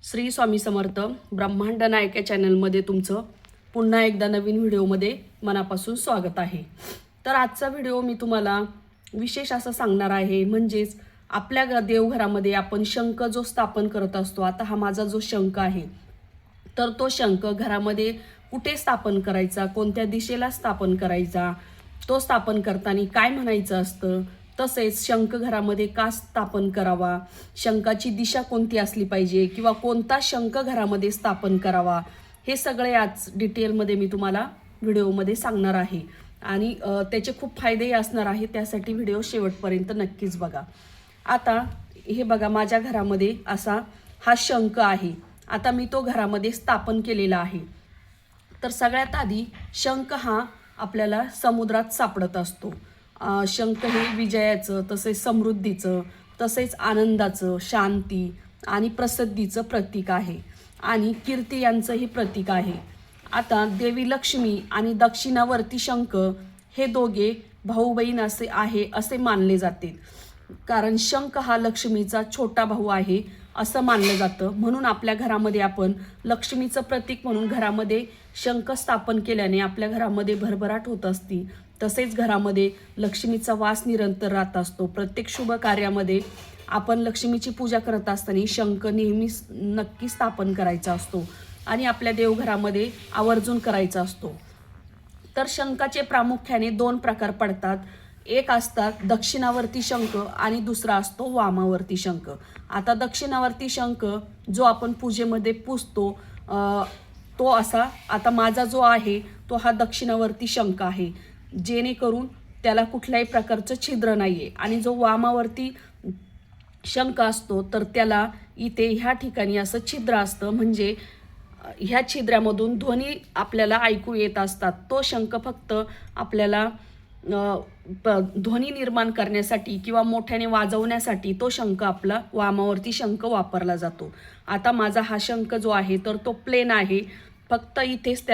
श्री स्वामी समर्थ ब्रह्मांड नायक या चॅनलमध्ये तुमचं पुन्हा एकदा नवीन व्हिडिओमध्ये मनापासून स्वागत आहे। तर आजचा व्हिडिओ मी तुम्हाला विशेष असं सांगणार आहे, म्हणजेच आपल्या देवघरामध्ये आपण शंख जो स्थापन करत असतो। आता हा माझा जो शंख आहे, तर तो शंख घरामध्ये कुठे स्थापन करायचा, कोणत्या दिशेला स्थापन करायचा, तो स्थापन करताना काय म्हणायचं असतं, तसेच शंख घरामध्ये का स्थापन करावा, शंखाची दिशा कोणती असली पाहिजे किंवा कोणता शंख घरामध्ये स्थापन करावा, हे सगळे आज डिटेलमध्ये मी तुम्हाला व्हिडिओमध्ये सांगणार आहे। आणि त्याचे खूप फायदेही असणार आहे, त्यासाठी व्हिडिओ शेवटपर्यंत नक्कीच बघा। आता हे बघा, माझ्या घरामध्ये असा हा शंख आहे। आता मी तो घरामध्ये स्थापन केलेला आहे। तर सगळ्यात आधी शंख हा आपल्याला समुद्रात सापडत असतो। शंख हे विजयाचं, तसेच समृद्धीचं, तसेच आनंदाचं, शांती आणि प्रसिद्धीचं प्रतीक आहे आणि कीर्ती यांचंही प्रतीक आहे। आता देवी लक्ष्मी आणि दक्षिणावर्ती शंख हे दोघे भाऊ बहीण असे मानले जाते, कारण शंख हा लक्ष्मीचा छोटा भाऊ आहे असं मानलं जातं। म्हणून आपल्या घरामध्ये आपण लक्ष्मीचं प्रतीक म्हणून घरामध्ये शंख स्थापन केल्याने आपल्या घरामध्ये भरभराट होत असते, तसेच घरामध्ये लक्ष्मीचा वास निरंतर राहत असतो। प्रत्येक शुभ कार्यामध्ये आपण लक्ष्मीची पूजा करत असताना शंख नेहमी नक्की स्थापन करायचा असतो आणि आपल्या देवघरामध्ये आवर्जून करायचा असतो। तर शंखाचे प्रामुख्याने दोन प्रकार पडतात, एक असतात दक्षिणावर्ती शंख आणि दुसरा असतो वामावर्ती शंख। आता दक्षिणावर्ती शंख जो आपण पूजेमध्ये पुजतो तो असा, आता माझा जो आहे तो हा दक्षिणावर्ती शंख आहे, जेणेकरून त्याला कुठल्याही प्रकारचं छिद्र नाहीये। आणि जो वामावर्ती शंख असतो तर त्याला इथे ह्या ठिकाणी असं छिद्र असतं, म्हणजे ह्या छिद्रामधून ध्वनी आपल्याला ऐकू येत असतात। तो शंख फक्त आपल्याला ध्वनी निर्माण करण्यासाठी किंवा मोठ्याने वाजवण्यासाठी तो शंख, आपला वामावर्ती शंख वापरला जातो। आता माझा हा शंख जो आहे तर तो प्लेन आहे, फक्त इथेच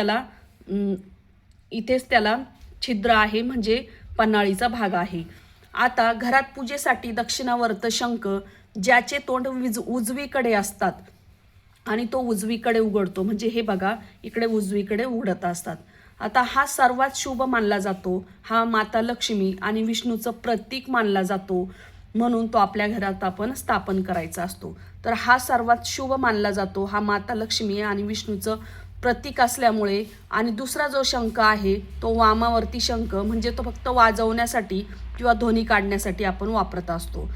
त्याला छिद्र आहे, म्हणजे पन्हाळीचा भाग आहे। आता घरात पूजेसाठी दक्षिणावर्त शंख ज्याचे तोंड उजवीकडे असतात आणि तो उजवीकडे उघडतो, म्हणजे हे बघा इकडे उजवीकडे उघडत असतात। आता हा सर्वात शुभ मानला जातो, हा माता लक्ष्मी आणि विष्णूचं प्रतीक मानला जातो, म्हणून तो आपल्या घरात आपण स्थापन करायचा असतो। तर हा सर्वात शुभ मानला जातो, हा माता लक्ष्मी आणि विष्णूचं प्रतीक असल्यामुळे। आणि दुसरा जो शंख आहे तो वामावर्ती शंख, म्हणजे तो फक्त वाजवण्यासाठी किंवा ध्वनी काढण्यासाठी आपण वापरत असतो।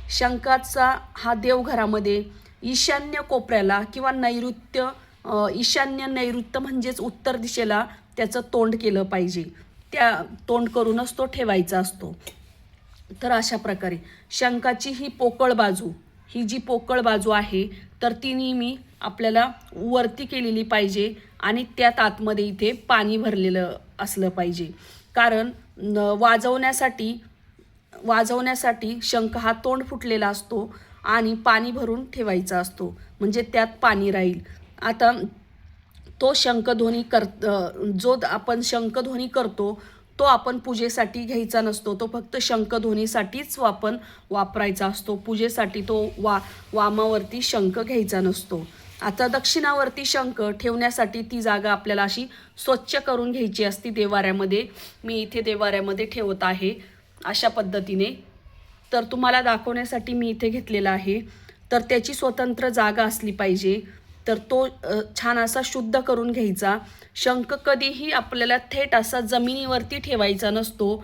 शंखाचा हा देवघरामध्ये ईशान्य कोपऱ्याला किंवा ईशान्य नैऋत्य म्हणजेच उत्तर दिशेला त्याचं तोंड केलं पाहिजे, त्या तोंड करूनच तो ठेवायचा असतो। तर अशा प्रकारे शंखाची ही पोकळ बाजू, ही जी पोकळ बाजू आहे तर ती नेहमी आपल्याला वरती केलेली पाहिजे आणि त्यात आतमध्ये इथे पाणी भरलेलं असलं पाहिजे, कारण वाजवण्यासाठी शंख हा तोंड फुटलेला असतो आणि पाणी भरून ठेवायचा असतो, म्हणजे त्यात पाणी राहील। आता तो शंखध्वनी जो आपण शंखध्वनी करतो तो आपण पूजेसाठी घ्यायचा नसतो, तो फक्त शंखध्वनीसाठीच आपण वापरायचा असतो। पूजेसाठी तो वामावर्ती शंख घ्यायचा नसतो। आता दक्षिणावर्ती शंख ठेवण्यासाठी ती जागा आपल्याला अशी स्वच्छ करून घ्यायची असते देवाऱ्यामध्ये। मी इथे देवाऱ्यामध्ये ठेवत आहे अशा पद्धतीने, तर तुम्हाला दाखवण्यासाठी मी इथे घेतलेला आहे। तर त्याची स्वतंत्र जागा असली पाहिजे, तर तो छान असा शुद्ध करून घ्यायचा। शंख कधीही आपल्याला थेट असा जमिनीवरती ठेवायचा नसतो,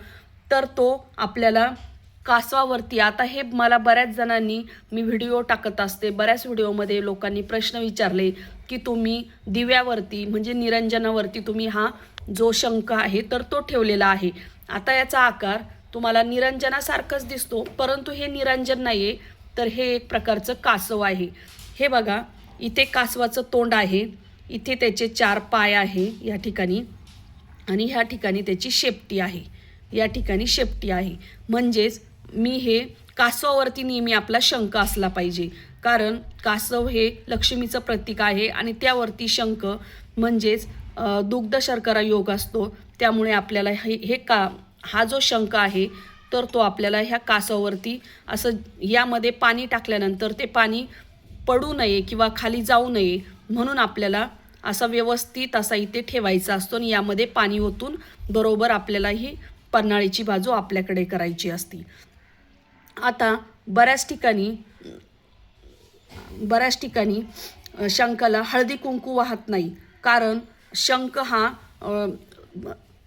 तर तो आपल्याला कासवावरती, आता हे मला बऱ्याच जणांनी, मी व्हिडिओ टाकत असते, बऱ्याच व्हिडिओमध्ये लोकांनी प्रश्न विचारले की तुम्ही दिव्यावरती म्हणजे निरंजनावरती तुम्ही हा जो शंख आहे तर तो ठेवलेला आहे। आता याचा आकार तुम्हाला निरंजनासारखंच दिसतो, परंतु हे निरंजन नाही आहे, तर हे एक प्रकारचं कासव आहे। हे बघा, इथे कासवाचं तोंड आहे, इथे त्याचे 4 पाय आहे या ठिकाणी, आणि ह्या ठिकाणी त्याची शेपटी आहे, या ठिकाणी शेपटी आहे। म्हणजेच मी हे कासवावरती नेहमी आपला शंख असला पाहिजे, कारण कासव हे लक्ष्मीचं प्रतीक आहे आणि त्यावरती शंख म्हणजेच दुग्ध शर्करा योग असतो। त्यामुळे आपल्याला हा जो शंख आहे तर तो आपल्याला ह्या कासवावरती असं, यामध्ये पाणी टाकल्यानंतर ते पाणी पडू नये किंवा खाली जाऊ नये म्हणून आपल्याला असा व्यवस्थित असा इथे ठेवायचा असतो आणि यामध्ये पाणी ओतून बरोबर आपल्याला ही पन्हाळीची बाजू आपल्याकडे करायची असते. आता बऱ्याच ठिकाणी शंखाला हळदी कुंकू वाहत नाही, कारण शंख हा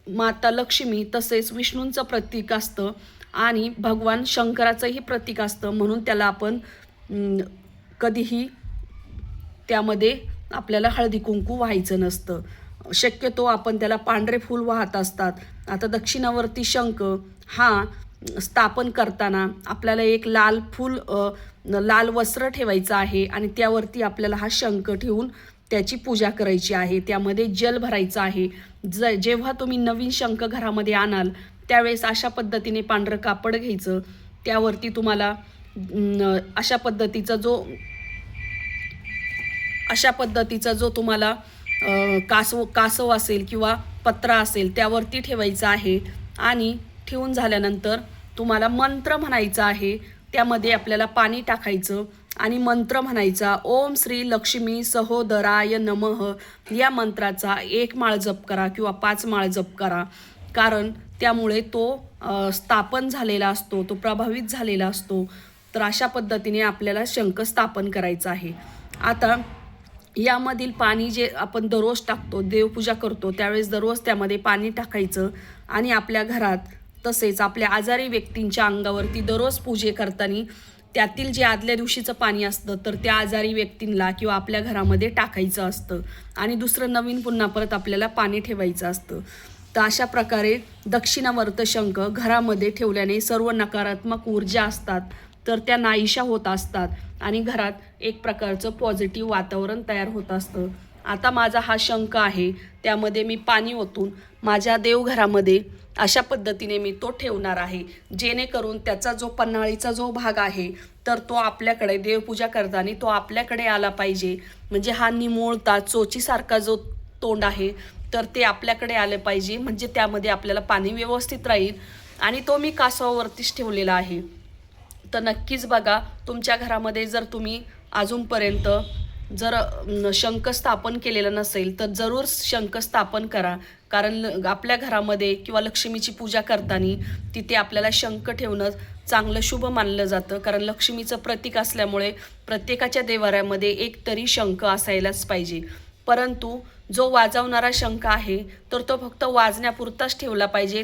माता लक्ष्मी तसेच विष्णूंचं प्रतीक असतं आणि भगवान शंकराचंही प्रतीक असतं, म्हणून त्याला आपण कधीही त्यामध्ये आपल्याला हळदी कुंकू व्हायचं नसतं. शक्यतो आपण त्याला पांढरे फूल वाहत असतात. आता दक्षिणावर्ती शंख हा स्थापन करताना आपल्याला एक लाल वस्त्र ठेवायचं आहे आणि त्यावरती आपल्याला हा शंख ठेवून त्याची पूजा करायची आहे. त्यामध्ये जल भरायचं आहे. जेव्हा तुम्ही नवीन शंख घरामध्ये आणाल त्यावेळेस अशा पद्धतीने पांढरं कापड घ्यायचं. त्यावरती तुम्हाला अशा पद्धतीचा जो तुम्हाला कासव असेल किंवा पत्रा असेल त्यावरती ठेवायचं आहे आणि ठेवून झाल्यानंतर तुम्हाला मंत्र म्हणायचा आहे. त्यामध्ये आपल्याला पाणी टाकायचं आणि मंत्र म्हणायचा, ओम श्री लक्ष्मी सहोदराय नमः. या मंत्राचा 1 माळ जप करा किंवा 5 माळ जप करा, कारण त्यामुळे तो स्थापन झालेला असतो, तो प्रभावित झालेला असतो. तर अशा पद्धतीने आपल्याला शंख स्थापन करायचा आहे. आता यामधील पाणी जे आपण दररोज टाकतो, देवपूजा करतो त्यावेळेस दररोज त्यामध्ये पाणी टाकायचं आणि आपल्या घरात तसेच आपल्या आजारी व्यक्तींच्या अंगावरती दररोज पूजे करताना त्यातील जे आदल्या दिवशीचं पाणी असतं तर त्या आजारी व्यक्तींना किंवा आपल्या घरामध्ये टाकायचं असतं आणि दुसरं नवीन पुन्हा परत आपल्याला पाणी ठेवायचं असतं. तर अशा प्रकारे दक्षिणावर्त शंख घरामध्ये ठेवल्याने सर्व नकारात्मक ऊर्जा असतात तर त्या नाहीशा होत असतात आणि घरात एक प्रकारचं पॉझिटिव्ह वातावरण तयार होत असतं. आता माझा हा शंख आहे, त्यामध्ये मी पाणी ओतून माझ्या देवघरामध्ये अशा पद्धतीने मी तो ठेवणार आहे, जेणेकरून त्याचा जो पन्हाळीचा जो भाग आहे तर तो आपल्याकडे देवपूजा करताना तो आपल्याकडे आला पाहिजे. म्हणजे हा निमोळता चोचीसारखा जो तोंड आहे तर ते आपल्याकडे आले पाहिजे, म्हणजे त्यामध्ये आपल्याला पाणी व्यवस्थित राहील. आणि तो मी कासवावरतीच ठेवलेला आहे. तर नक्कीच बघा, तुमच्या घरामध्ये जर तुम्ही अजूनपर्यंत जर शंख स्थापन केलेलं नसेल तर जरूर शंख स्थापन करा, कारण आपल्या घरामध्ये किंवा लक्ष्मीची पूजा करताना तिथे आपल्याला शंख ठेवणं चांगलं शुभ मानलं जातं, कारण लक्ष्मीचं प्रतीक असल्यामुळे प्रत्येकाच्या देवाऱ्यामध्ये एक तरी शंख असायलाच पाहिजे. परंतु जो वाजवणारा शंख आहे तर तो फक्त वाजण्यापुरताच ठेवला पाहिजे,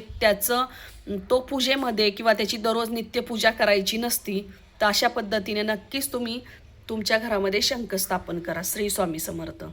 तो पूजेमध्ये किंवा त्याची दररोज नित्यपूजा करायची नसती. तर अशा पद्धतीने नक्कीच तुम्ही तुमच्या घरामध्ये शंख स्थापन करा. श्री स्वामी समर्थ.